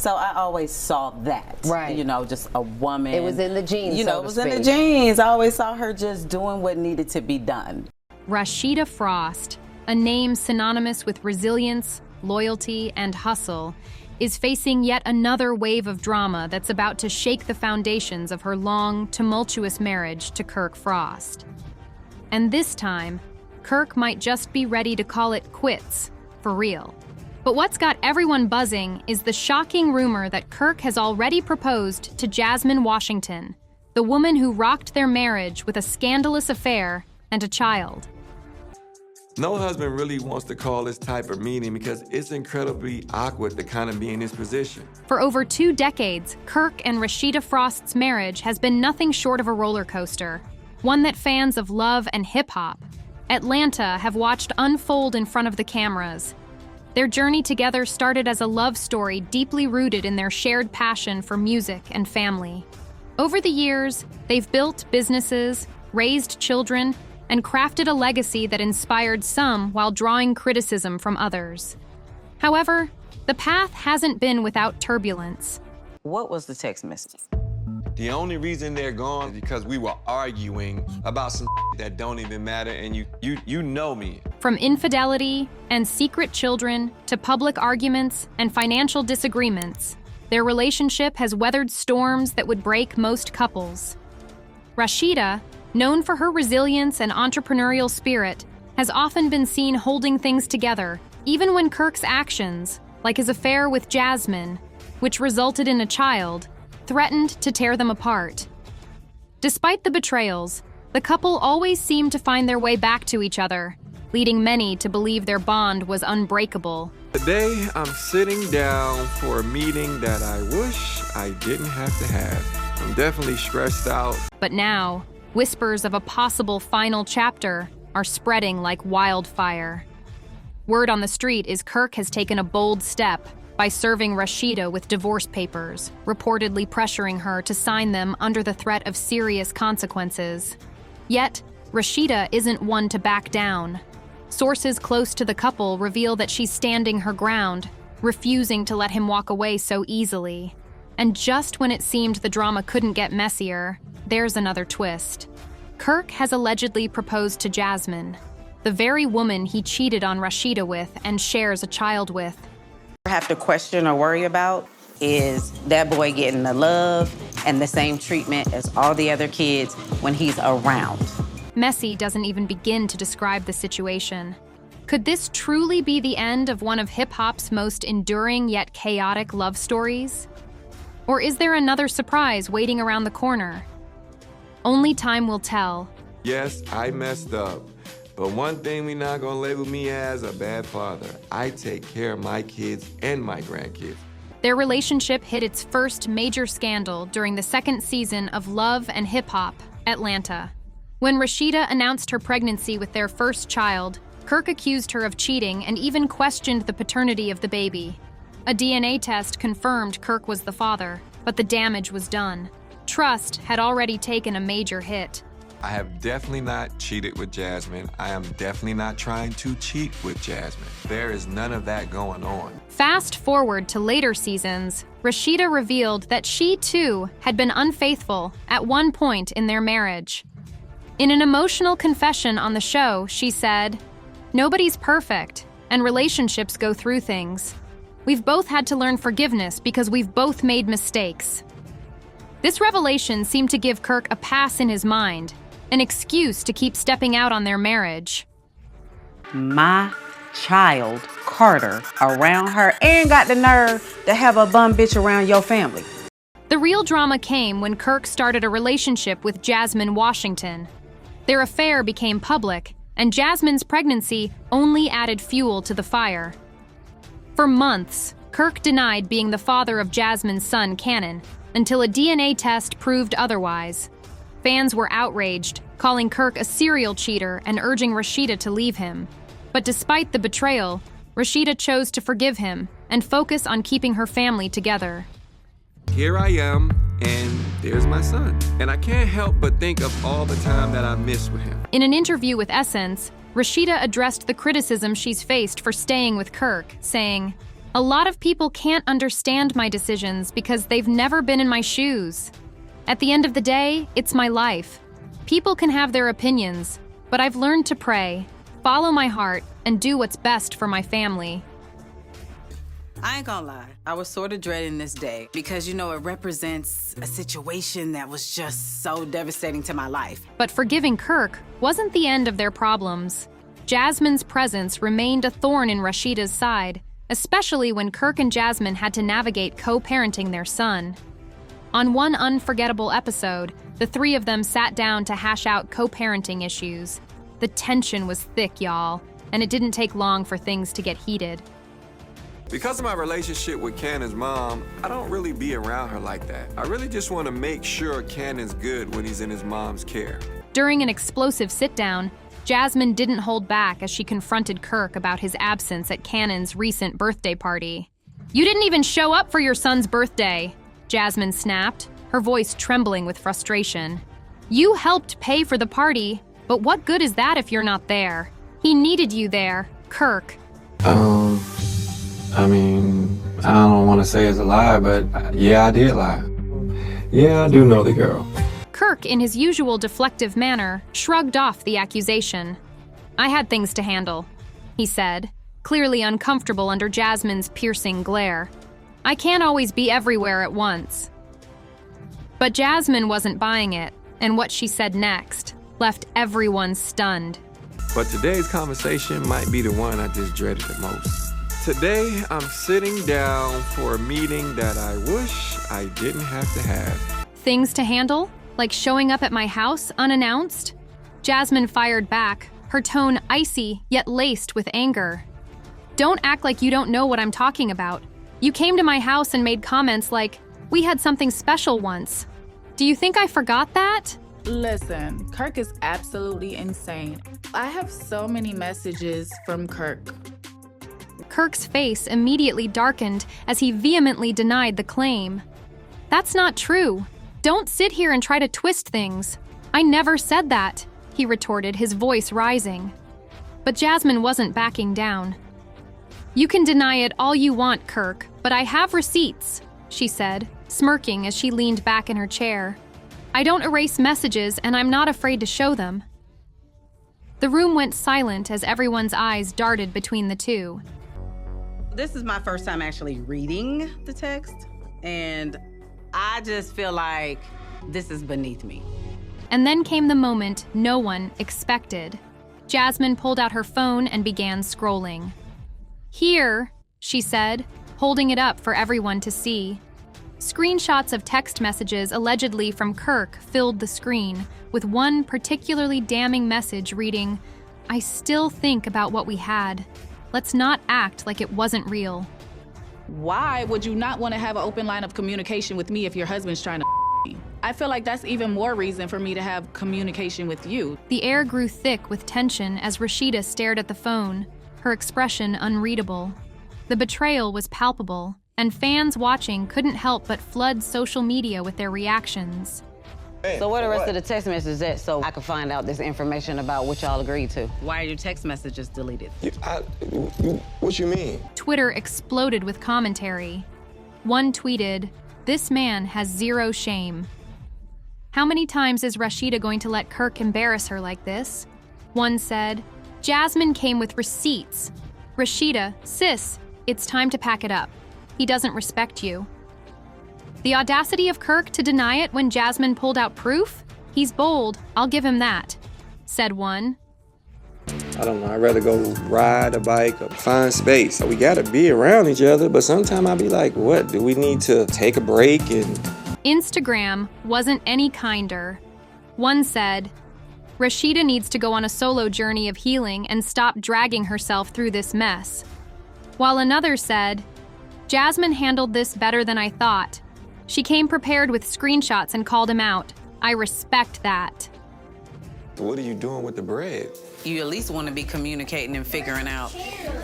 So I always saw that. Right. You know, just a woman. It was in the genes, You know, so it was to in the speak. genes. I always saw her just doing what needed to be done. Rasheeda Frost, a name synonymous with resilience, loyalty, and hustle, is facing yet another wave of drama that's about to shake the foundations of her long, tumultuous marriage to Kirk Frost. And this time, Kirk might just be ready to call it quits, for real. But what's got everyone buzzing is the shocking rumor that Kirk has already proposed to Jasmine Washington, the woman who rocked their marriage with a scandalous affair and a child. No husband really wants to call this type of meeting because it's incredibly awkward to kind of be in this position. For over 2 decades, Kirk and Rasheeda Frost's marriage has been nothing short of a roller coaster, one that fans of love and hip-hop, Atlanta, have watched unfold in front of the cameras. Their journey together started as a love story deeply rooted in their shared passion for music and family. Over the years, they've built businesses, raised children, and crafted a legacy that inspired some while drawing criticism from others. However, the path hasn't been without turbulence. What was the text message? The only reason they're gone is because we were arguing about some that don't even matter, and you know me. From infidelity and secret children to public arguments and financial disagreements, their relationship has weathered storms that would break most couples. Rasheeda, known for her resilience and entrepreneurial spirit, has often been seen holding things together, even when Kirk's actions, like his affair with Jasmine, which resulted in a child, threatened to tear them apart. Despite the betrayals, the couple always seemed to find their way back to each other, leading many to believe their bond was unbreakable. Today, I'm sitting down for a meeting that I wish I didn't have to have. I'm definitely stressed out. But now, whispers of a possible final chapter are spreading like wildfire. Word on the street is Kirk has taken a bold step by serving Rasheeda with divorce papers, reportedly pressuring her to sign them under the threat of serious consequences. Yet, Rasheeda isn't one to back down. Sources close to the couple reveal that she's standing her ground, refusing to let him walk away so easily. And just when it seemed the drama couldn't get messier, there's another twist. Kirk has allegedly proposed to Jasmine, the very woman he cheated on Rasheeda with and shares a child with. Have to question or worry about is that boy getting the love and the same treatment as all the other kids when he's around. Messy doesn't even begin to describe the situation. Could this truly be the end of one of hip-hop's most enduring yet chaotic love stories? Or is there another surprise waiting around the corner? Only time will tell. Yes, I messed up. But one thing we not gonna label me as a bad father. I take care of my kids and my grandkids. Their relationship hit its first major scandal during the second season of Love and Hip Hop, Atlanta. When Rasheeda announced her pregnancy with their first child, Kirk accused her of cheating and even questioned the paternity of the baby. A DNA test confirmed Kirk was the father, but the damage was done. Trust had already taken a major hit. I have definitely not cheated with Jasmine. I am definitely not trying to cheat with Jasmine. There is none of that going on. Fast forward to later seasons, Rasheeda revealed that she too had been unfaithful at one point in their marriage. In an emotional confession on the show, she said, "Nobody's perfect, and relationships go through things. We've both had to learn forgiveness because we've both made mistakes." This revelation seemed to give Kirk a pass in his mind, an excuse to keep stepping out on their marriage. My child, Carter, around her and got the nerve to have a bum bitch around your family. The real drama came when Kirk started a relationship with Jasmine Washington. Their affair became public, and Jasmine's pregnancy only added fuel to the fire. For months, Kirk denied being the father of Jasmine's son, Cannon, until a DNA test proved otherwise. Fans were outraged, calling Kirk a serial cheater and urging Rasheeda to leave him. But despite the betrayal, Rasheeda chose to forgive him and focus on keeping her family together. Here I am, and there's my son. And I can't help but think of all the time that I missed with him. In an interview with Essence, Rasheeda addressed the criticism she's faced for staying with Kirk, saying, A lot of people can't understand my decisions because they've never been in my shoes. At the end of the day, it's my life. People can have their opinions, but I've learned to pray, follow my heart, and do what's best for my family. I ain't gonna lie, I was sort of dreading this day because, it represents a situation that was just so devastating to my life. But forgiving Kirk wasn't the end of their problems. Jasmine's presence remained a thorn in Rasheeda's side, especially when Kirk and Jasmine had to navigate co-parenting their son. On one unforgettable episode, the three of them sat down to hash out co-parenting issues. The tension was thick, y'all, and it didn't take long for things to get heated. Because of my relationship with Cannon's mom, I don't really be around her like that. I really just want to make sure Cannon's good when he's in his mom's care. During an explosive sit-down, Jasmine didn't hold back as she confronted Kirk about his absence at Cannon's recent birthday party. "You didn't even show up for your son's birthday," Jasmine snapped, her voice trembling with frustration. "You helped pay for the party, but what good is that if you're not there? He needed you there, Kirk." I don't want to say it's a lie, but yeah, I did lie. Yeah, I do know the girl. Kirk, in his usual deflective manner, shrugged off the accusation. "I had things to handle," he said, clearly uncomfortable under Jasmine's piercing glare. "I can't always be everywhere at once." But Jasmine wasn't buying it, and what she said next left everyone stunned. But today's conversation might be the one I just dreaded the most. Today, I'm sitting down for a meeting that I wish I didn't have to have. "Things to handle? Like showing up at my house unannounced?" Jasmine fired back, her tone icy yet laced with anger. "Don't act like you don't know what I'm talking about. You came to my house and made comments like, 'We had something special once.' Do you think I forgot that?" Listen, Kirk is absolutely insane. I have so many messages from Kirk. Kirk's face immediately darkened as he vehemently denied the claim. "That's not true. Don't sit here and try to twist things. I never said that," he retorted, his voice rising. But Jasmine wasn't backing down. "You can deny it all you want, Kirk, but I have receipts," she said, smirking as she leaned back in her chair. "I don't erase messages, and I'm not afraid to show them." The room went silent as everyone's eyes darted between the two. This is my first time actually reading the text, and I just feel like this is beneath me. And then came the moment no one expected. Jasmine pulled out her phone and began scrolling. "Here," she said, holding it up for everyone to see. Screenshots of text messages allegedly from Kirk filled the screen, with one particularly damning message reading, "I still think about what we had. Let's not act like it wasn't real." Why would you not want to have an open line of communication with me if your husband's trying to me? I feel like that's even more reason for me to have communication with you. The air grew thick with tension as Rasheeda stared at the phone, her expression unreadable. The betrayal was palpable, and fans watching couldn't help but flood social media with their reactions. So where the rest of the text messages at so I can find out this information about what y'all agreed to? Why are your text messages deleted? What you mean? Twitter exploded with commentary. One tweeted, "This man has zero shame." "How many times is Rasheeda going to let Kirk embarrass her like this?" One said, "Jasmine came with receipts. Rasheeda, sis, it's time to pack it up. He doesn't respect you." The audacity of Kirk to deny it when Jasmine pulled out proof? "He's bold, I'll give him that," said one. I don't know, I'd rather go ride a bike or find space. We gotta be around each other, but sometimes I'll be like, what, do we need to take a break? And Instagram wasn't any kinder. One said, "Rasheeda needs to go on a solo journey of healing and stop dragging herself through this mess." While another said, "Jasmine handled this better than I thought. She came prepared with screenshots and called him out. I respect that." What are you doing with the bread? You at least want to be communicating and figuring out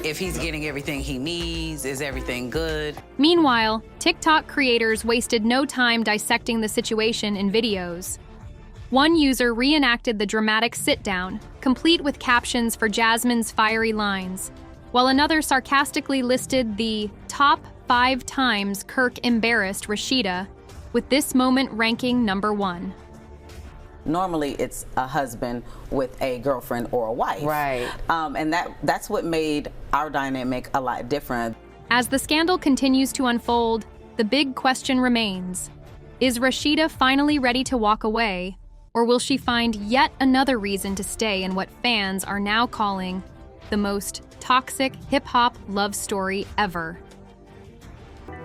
if he's getting everything he needs, is everything good? Meanwhile, TikTok creators wasted no time dissecting the situation in videos. One user reenacted the dramatic sit-down, complete with captions for Jasmine's fiery lines. while another sarcastically listed the top 5 times Kirk embarrassed Rasheeda, with this moment ranking number 1. Normally, it's a husband with a girlfriend or a wife. Right. And that's what made our dynamic a lot different. As the scandal continues to unfold, the big question remains: is Rasheeda finally ready to walk away, or will she find yet another reason to stay in what fans are now calling the most toxic hip-hop love story ever?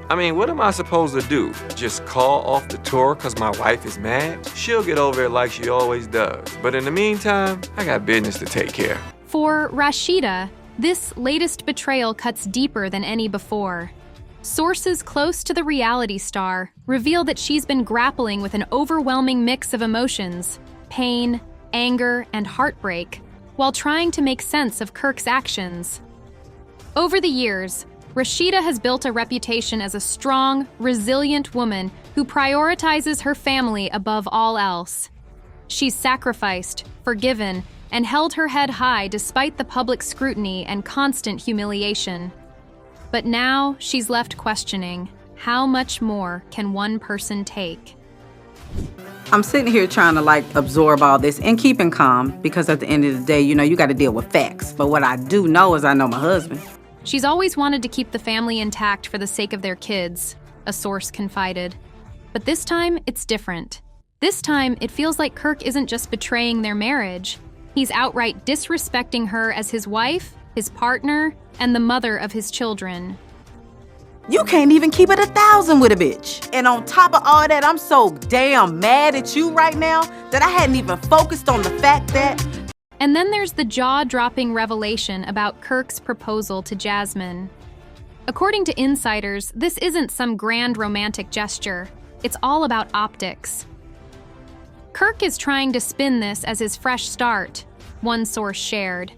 I mean, what am I supposed to do? Just call off the tour because my wife is mad? She'll get over it like she always does. But in the meantime, I got business to take care of. For Rasheeda, this latest betrayal cuts deeper than any before. Sources close to the reality star reveal that she's been grappling with an overwhelming mix of emotions: pain, anger, and heartbreak, while trying to make sense of Kirk's actions. Over the years, Rasheeda has built a reputation as a strong, resilient woman who prioritizes her family above all else. She's sacrificed, forgiven, and held her head high despite the public scrutiny and constant humiliation. But now she's left questioning, how much more can one person take? I'm sitting here trying to absorb all this and keeping calm, because at the end of the day, you got to deal with facts. But what I do know is I know my husband. She's always wanted to keep the family intact for the sake of their kids, a source confided. But this time, it's different. This time, it feels like Kirk isn't just betraying their marriage. He's outright disrespecting her as his wife, his partner, and the mother of his children. You can't even keep it 1,000 with a bitch. And on top of all that, I'm so damn mad at you right now that I hadn't even focused on the fact that... And then there's the jaw-dropping revelation about Kirk's proposal to Jasmine. According to insiders, this isn't some grand romantic gesture. It's all about optics. Kirk is trying to spin this as his fresh start, one source shared.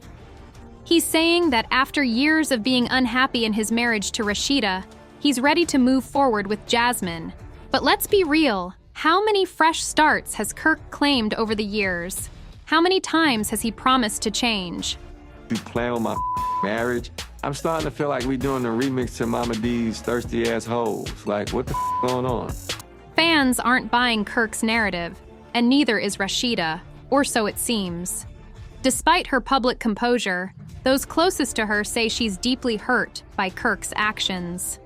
He's saying that after years of being unhappy in his marriage to Rasheeda, he's ready to move forward with Jasmine. But let's be real, how many fresh starts has Kirk claimed over the years? How many times has he promised to change? You playing with my marriage? I'm starting to feel like we doing the remix to Mama D's Thirsty Ass Hoes. Like, what the going on? Fans aren't buying Kirk's narrative, and neither is Rasheeda, or so it seems. Despite her public composure, those closest to her say she's deeply hurt by Kirk's actions.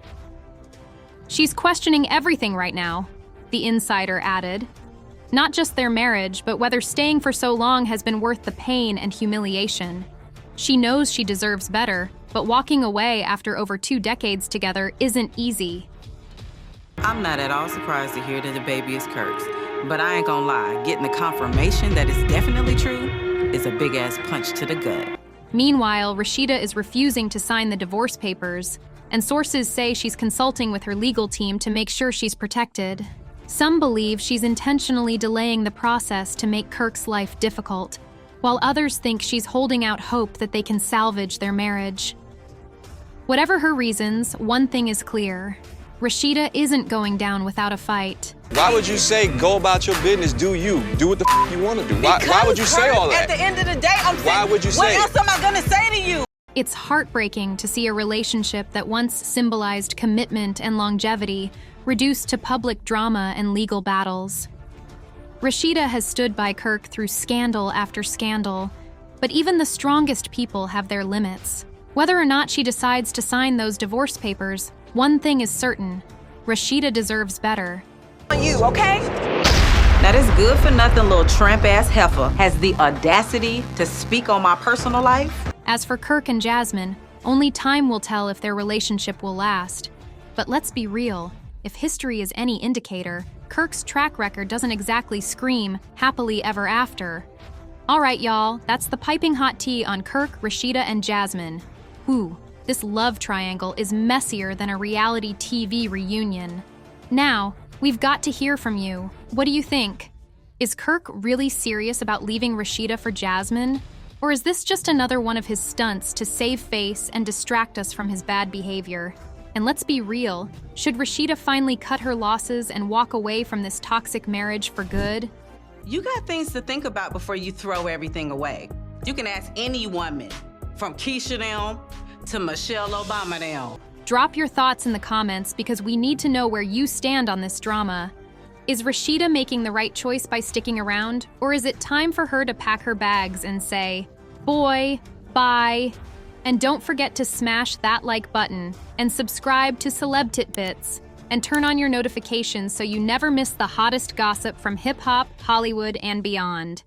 She's questioning everything right now, the insider added. Not just their marriage, but whether staying for so long has been worth the pain and humiliation. She knows she deserves better, but walking away after over 2 decades together isn't easy. I'm not at all surprised to hear that the baby is Kirk's. But I ain't gonna lie, getting the confirmation that it's definitely true is a big-ass punch to the gut. Meanwhile, Rasheeda is refusing to sign the divorce papers, and sources say she's consulting with her legal team to make sure she's protected. Some believe she's intentionally delaying the process to make Kirk's life difficult, while others think she's holding out hope that they can salvage their marriage. Whatever her reasons, one thing is clear: Rasheeda isn't going down without a fight. Why would you say, go about your business, do you? Do what the you want to do. Why would you say all that? At the end of the day, I'm saying, why would you say what else am I gonna say to you? It's heartbreaking to see a relationship that once symbolized commitment and longevity reduced to public drama and legal battles. Rasheeda has stood by Kirk through scandal after scandal, but even the strongest people have their limits. Whether or not she decides to sign those divorce papers, one thing is certain: Rasheeda deserves better. You, okay? Now this good-for-nothing little tramp-ass heifer has the audacity to speak on my personal life? As for Kirk and Jasmine, only time will tell if their relationship will last. But let's be real, if history is any indicator, Kirk's track record doesn't exactly scream happily ever after. All right, y'all, that's the piping hot tea on Kirk, Rasheeda, and Jasmine. Whew, this love triangle is messier than a reality TV reunion. Now, we've got to hear from you. What do you think? Is Kirk really serious about leaving Rasheeda for Jasmine? Or is this just another one of his stunts to save face and distract us from his bad behavior? And let's be real, should Rasheeda finally cut her losses and walk away from this toxic marriage for good? You got things to think about before you throw everything away. You can ask any woman, from Keisha down to Michelle Obama now. Drop your thoughts in the comments because we need to know where you stand on this drama. Is Rasheeda making the right choice by sticking around, or is it time for her to pack her bags and say, boy, bye? And don't forget to smash that like button and subscribe to Celeb Titbits and turn on your notifications so you never miss the hottest gossip from hip-hop, Hollywood, and beyond.